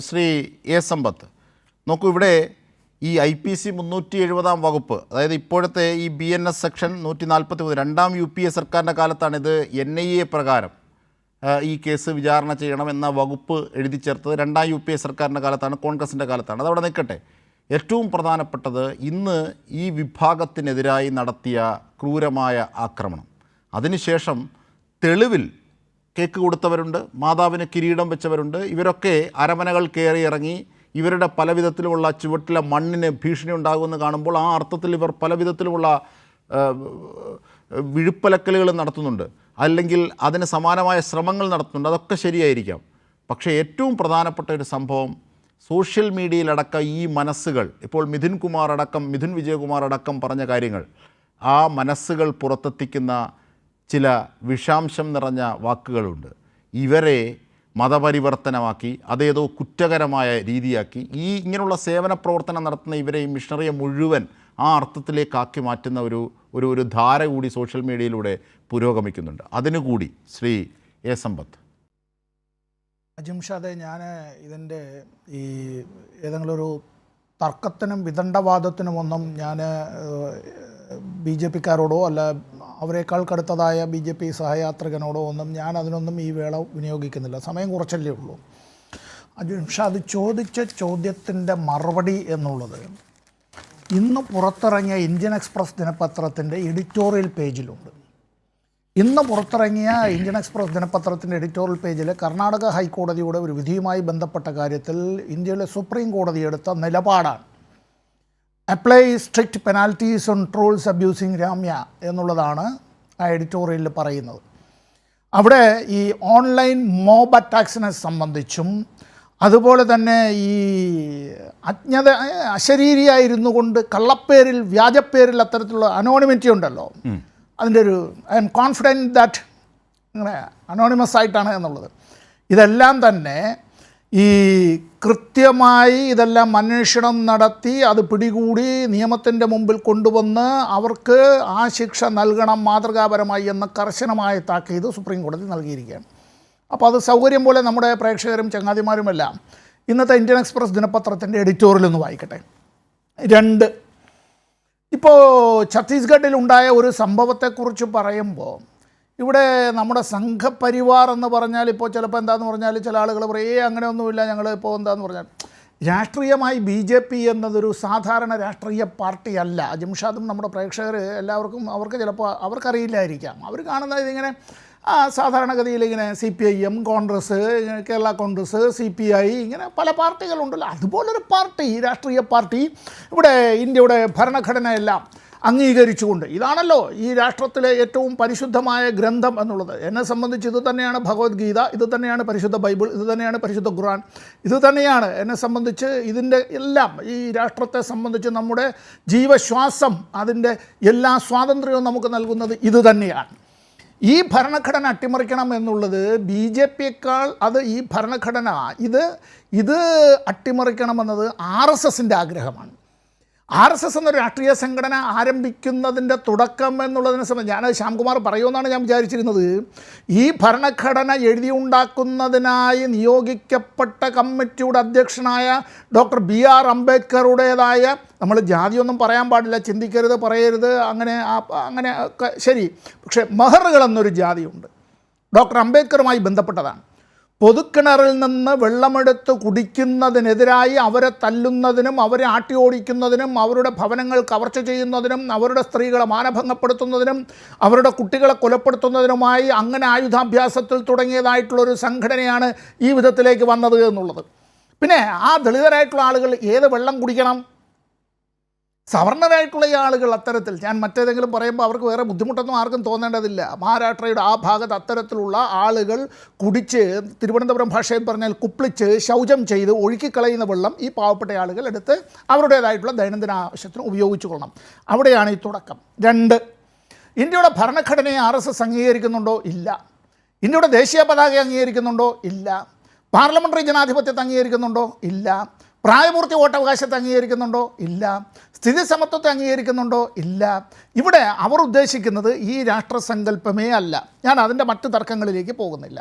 Shri A സമ്പത്ത്, നോക്കൂ, ഇവിടെ ഈ IPC 370 വകുപ്പ്, അതായത് ഇപ്പോഴത്തെ ഈ BNS സെക്ഷൻ 143 രണ്ടാം UPA സർക്കാരിൻ്റെ കാലത്താണിത് NIA പ്രകാരം ഈ കേസ് വിചാരണ ചെയ്യണമെന്ന വകുപ്പ് എഴുതി ചേർത്തത്. രണ്ടാം UPA സർക്കാരിൻ്റെ കാലത്താണ്, കോൺഗ്രസിൻ്റെ കാലത്താണ്. അതവിടെ നിൽക്കട്ടെ. ഏറ്റവും പ്രധാനപ്പെട്ടത് ഇന്ന് ഈ വിഭാഗത്തിനെതിരായി നടത്തിയ ക്രൂരമായ ആക്രമണം, അതിനുശേഷം തെളിവിൽ കേക്ക് കൊടുത്തവരുണ്ട്, മാതാവിന് കിരീടം വെച്ചവരുണ്ട്. ഇവരൊക്കെ അരമനകൾ കയറി ഇറങ്ങി ഇവരുടെ പല വിധത്തിലുമുള്ള ചുവട്ടിലെ മണ്ണിന് ഭീഷണി ഉണ്ടാകുമെന്ന് കാണുമ്പോൾ ആ അർത്ഥത്തിൽ ഇവർ പല വിധത്തിലുമുള്ള വിഴുപ്പലക്കലുകൾ നടത്തുന്നുണ്ട്, അല്ലെങ്കിൽ അതിന് സമാനമായ ശ്രമങ്ങൾ നടത്തുന്നുണ്ട്. അതൊക്കെ ശരിയായിരിക്കാം. പക്ഷേ ഏറ്റവും പ്രധാനപ്പെട്ട ഒരു സംഭവം, സോഷ്യൽ മീഡിയയിലടക്കം ഈ മനസ്സുകൾ, ഇപ്പോൾ മിഥുൻ വിജയകുമാർ അടക്കം പറഞ്ഞ കാര്യങ്ങൾ, ആ മനസ്സുകൾ പുറത്തെത്തിക്കുന്ന ചില വിഷാംശം നിറഞ്ഞ വാക്കുകളുണ്ട്. ഇവരെ മതപരിവർത്തനമാക്കി, അതേതോ കുറ്റകരമായ രീതിയാക്കി, ഇങ്ങനെയുള്ള സേവന പ്രവർത്തനം നടത്തുന്ന ഇവരെ, ഈ മിഷണറിയെ മുഴുവൻ ആ അർത്ഥത്തിലേക്കാക്കി മാറ്റുന്ന ഒരു ധാര കൂടി സോഷ്യൽ മീഡിയയിലൂടെ പുരോഗമിക്കുന്നുണ്ട്. അതിനുകൂടി ശ്രീ എ സമ്പത്ത്. അജിംഷാദെ, ഞാൻ ഇതിൻ്റെ ഈ ഏതെങ്കിലും ഒരു തർക്കത്തിനും വിദണ്ഡവാദത്തിനുമൊന്നും ഞാൻ BJPക്കാരോടോ അല്ല അവരെക്കാൾ കടുത്തതായ BJP സഹയാത്രികനോടോ ഒന്നും ഞാൻ അതിനൊന്നും ഈ വേള വിനിയോഗിക്കുന്നില്ല. സമയം കുറച്ചല്ലേ ഉള്ളൂ. അജിംഷാദ് ചോദിച്ച ചോദ്യത്തിൻ്റെ മറുപടി എന്നുള്ളത് ഇന്ന് പുറത്തിറങ്ങിയ ഇന്ത്യൻ എക്സ്പ്രസ് ദിനപത്രത്തിൻ്റെ എഡിറ്റോറിയൽ പേജിലുണ്ട്. ഇന്ന് പുറത്തിറങ്ങിയ ഇന്ത്യൻ എക്സ്പ്രസ് ദിനപത്രത്തിൻ്റെ എഡിറ്റോറിയൽ പേജിൽ കർണാടക ഹൈക്കോടതിയുടെ ഒരു വിധിയുമായി ബന്ധപ്പെട്ട കാര്യത്തിൽ ഇന്ത്യയിലെ സുപ്രീം കോടതി എടുത്ത നിലപാടാണ് apply strict penalties on trolls abusing Ramya എന്നുള്ളതാണ് ആ എഡിറ്റോറിയലിൽ പറയുന്നത്. അവിടെ ഈ ഓൺലൈൻ മോബ് അറ്റാക്സിനെ സംബന്ധിച്ചും അതുപോലെ തന്നെ ഈ അശരീരിയായിരുന്നു കൊണ്ട് കള്ളപ്പേരിൽ, വ്യാജപ്പേരിൽ അത്തരത്തിലുള്ള അനോണിമിറ്റി ഉണ്ടല്ലോ, അതിൻ്റെ ഒരു ഐ എം കോൺഫിഡൻറ്റ് ദാറ്റ് അങ്ങനെ അനോണിമസ് ആയിട്ടാണ് എന്നുള്ളത്. ഇതെല്ലാം തന്നെ ഈ കൃത്യമായി ഇതെല്ലാം അന്വേഷണം നടത്തി അത് പിടികൂടി നിയമത്തിൻ്റെ മുമ്പിൽ കൊണ്ടുവന്ന് അവർക്ക് ആ ശിക്ഷ നൽകണം മാതൃകാപരമായി എന്ന കർശനമായ താക്കീത് സുപ്രീം കോടതി നൽകിയിരിക്കുകയാണ്. അപ്പോൾ അത് സൗകര്യം പോലെ നമ്മുടെ പ്രേക്ഷകരും ചങ്ങാതിമാരുമെല്ലാം ഇന്നത്തെ ഇന്ത്യൻ എക്സ്പ്രസ് ദിനപത്രത്തിൻ്റെ എഡിറ്റോറിയൽ ഒന്ന് വായിക്കട്ടെ. 2, ഇപ്പോൾ ഛത്തീസ്ഗഡിൽ ഉണ്ടായ ഒരു സംഭവത്തെക്കുറിച്ച് പറയുമ്പോൾ ഇവിടെ നമ്മുടെ സംഘപരിവാർ എന്ന് പറഞ്ഞാൽ ഇപ്പോൾ ചിലപ്പോൾ എന്താണെന്ന് പറഞ്ഞാൽ ചില ആളുകൾ പറയും അങ്ങനെയൊന്നുമില്ല, ഞങ്ങൾ ഇപ്പോൾ എന്താണെന്ന് പറഞ്ഞാൽ രാഷ്ട്രീയമായി BJP എന്നതൊരു സാധാരണ രാഷ്ട്രീയ പാർട്ടിയല്ല. അജിംഷാദും നമ്മുടെ പ്രേക്ഷകർ എല്ലാവർക്കും അവർക്ക് ചിലപ്പോൾ അവർക്കറിയില്ലായിരിക്കാം. അവർ കാണുന്നത് ഇതിങ്ങനെ സാധാരണഗതിയിൽ ഇങ്ങനെ CPIM, കോൺഗ്രസ്, കേരള കോൺഗ്രസ്, CPI, ഇങ്ങനെ പല പാർട്ടികളുണ്ടല്ലോ. അതുപോലൊരു പാർട്ടി, രാഷ്ട്രീയ പാർട്ടി ഇവിടെ ഇന്ത്യയുടെ ഭരണഘടനയെല്ലാം അംഗീകരിച്ചുകൊണ്ട്, ഇതാണല്ലോ ഈ രാഷ്ട്രത്തിലെ ഏറ്റവും പരിശുദ്ധമായ ഗ്രന്ഥം എന്നുള്ളത്. എന്നെ സംബന്ധിച്ച് ഇത് തന്നെയാണ് ഭഗവത്ഗീത, ഇത് തന്നെയാണ് പരിശുദ്ധ ബൈബിൾ, ഇത് തന്നെയാണ് പരിശുദ്ധ ഖുർആൻ, ഇത് തന്നെയാണ് എന്നെ സംബന്ധിച്ച് ഇതിൻ്റെ എല്ലാം ഈ രാഷ്ട്രത്തെ സംബന്ധിച്ച് നമ്മുടെ ജീവശ്വാസം, അതിൻ്റെ എല്ലാ സ്വാതന്ത്ര്യവും നമുക്ക് നൽകുന്നത് ഇത് തന്നെയാണ്. ഈ ഭരണഘടന അട്ടിമറിക്കണം എന്നുള്ളത് BJPയേക്കാൾ ഈ ഭരണഘടന ഇത് അട്ടിമറിക്കണമെന്നത് RSSൻ്റെ ആഗ്രഹമാണ്. RSS എന്നൊരു രാഷ്ട്രീയ സംഘടന ആരംഭിക്കുന്നതിൻ്റെ തുടക്കം എന്നുള്ളതിനെ സംബന്ധിച്ച് ഞാനത് ശ്യാംകുമാർ പറയുമെന്നാണ് ഞാൻ വിചാരിച്ചിരുന്നത്. ഈ ഭരണഘടന എഴുതിയുണ്ടാക്കുന്നതിനായി നിയോഗിക്കപ്പെട്ട കമ്മിറ്റിയുടെ അധ്യക്ഷനായ ഡോക്ടർ BR അംബേദ്കറുടേതായ, നമ്മൾ ജാതിയൊന്നും പറയാൻ പാടില്ല, ചിന്തിക്കരുത്, പറയരുത്, അങ്ങനെ ഒക്കെ ശരി, പക്ഷേ മെഹറുകൾ എന്നൊരു ജാതിയുണ്ട്, ഡോക്ടർ അംബേദ്കറുമായി ബന്ധപ്പെട്ടതാണ്. പൊതുക്കിണറിൽ നിന്ന് വെള്ളമെടുത്ത് കുടിക്കുന്നതിനെതിരായി അവരെ തല്ലുന്നതിനും അവരെ ആട്ടി ഓടിക്കുന്നതിനും അവരുടെ ഭവനങ്ങൾ കവർച്ച ചെയ്യുന്നതിനും അവരുടെ സ്ത്രീകളെ മാനഭംഗപ്പെടുത്തുന്നതിനും അവരുടെ കുട്ടികളെ കൊലപ്പെടുത്തുന്നതിനുമായി അങ്ങനെ ആയുധാഭ്യാസത്തിൽ തുടങ്ങിയതായിട്ടുള്ളൊരു സംഘടനയാണ് ഈ വിധത്തിലേക്ക് വന്നത് എന്നുള്ളത്. പിന്നെ ആ ദളിതരായിട്ടുള്ള ആളുകൾ ഏത് വെള്ളം കുടിക്കണം? സവർണരായിട്ടുള്ള ഈ ആളുകൾ അത്തരത്തിൽ, ഞാൻ മറ്റേതെങ്കിലും പറയുമ്പോൾ അവർക്ക് വേറെ ബുദ്ധിമുട്ടൊന്നും ആർക്കും തോന്നേണ്ടതില്ല. മഹാരാഷ്ട്രയുടെ ആ ഭാഗത്ത് അത്തരത്തിലുള്ള ആളുകൾ കുടിച്ച്, തിരുവനന്തപുരം ഭാഷയിൽ പറഞ്ഞാൽ കുപ്പിളിച്ച്, ശൗചം ചെയ്ത് ഒഴുക്കിക്കളയുന്ന വെള്ളം ഈ പാവപ്പെട്ട ആളുകൾ എടുത്ത് അവരുടേതായിട്ടുള്ള ദൈനംദിന ആവശ്യത്തിന് ഉപയോഗിച്ചു കൊള്ളണം. അവിടെയാണ് ഈ തുടക്കം. 2, ഇന്ത്യയുടെ ഭരണഘടനയെ RSS അംഗീകരിക്കുന്നുണ്ടോ? ഇല്ല. ഇന്ത്യയുടെ ദേശീയ പതാക അംഗീകരിക്കുന്നുണ്ടോ? ഇല്ല. പാർലമെൻ്ററി ജനാധിപത്യത്തെ അംഗീകരിക്കുന്നുണ്ടോ? ഇല്ല. പ്രായപൂർത്തി വോട്ടവകാശത്തെ അംഗീകരിക്കുന്നുണ്ടോ? ഇല്ല. സ്ഥിതി സമത്വത്തെ അംഗീകരിക്കുന്നുണ്ടോ? ഇല്ല. ഇവിടെ അവർ ഉദ്ദേശിക്കുന്നത് ഈ രാഷ്ട്രസങ്കല്പമേ അല്ല. ഞാൻ അതിൻ്റെ മറ്റ് തർക്കങ്ങളിലേക്ക് പോകുന്നില്ല.